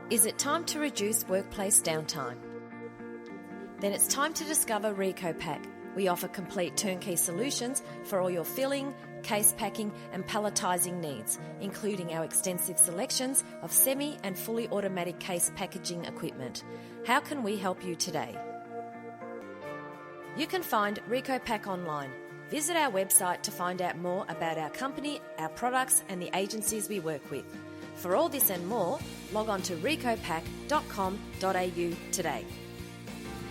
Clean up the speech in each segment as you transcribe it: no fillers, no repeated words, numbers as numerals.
Is it time to reduce workplace downtime? Then it's time to discover RECOPAK. We offer complete turnkey solutions for all your filling, case packing and palletising needs, including our extensive selections of semi and fully automatic case packaging equipment. How can we help you today? You can find RECOPAK online. Visit our website to find out more about our company, our products and the agencies we work with. For all this and more, log on to recopak.com.au today.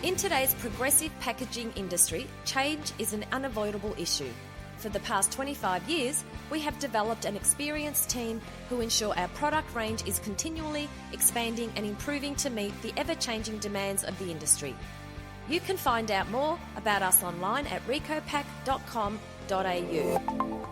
In today's progressive packaging industry, change is an unavoidable issue. For the past 25 years, we have developed an experienced team who ensure our product range is continually expanding and improving to meet the ever-changing demands of the industry. You can find out more about us online at recopak.com.au.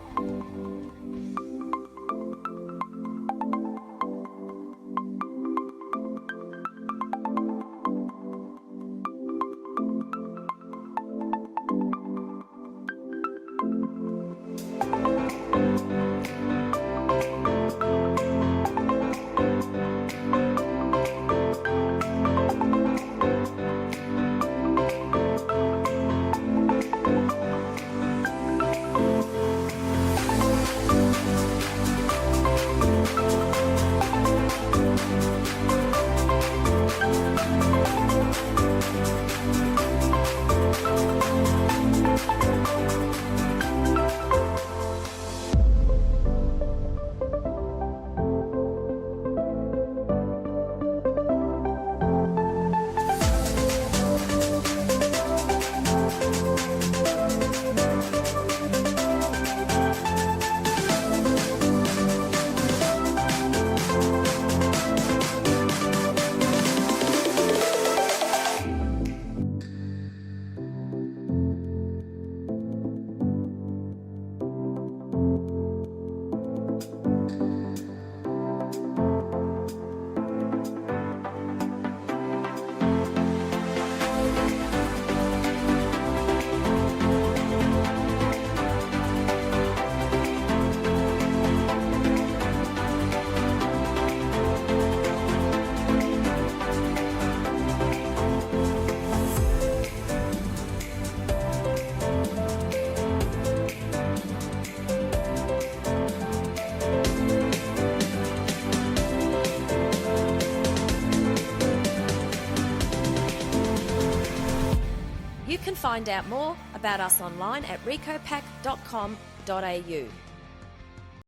You can find out more about us online at recopak.com.au.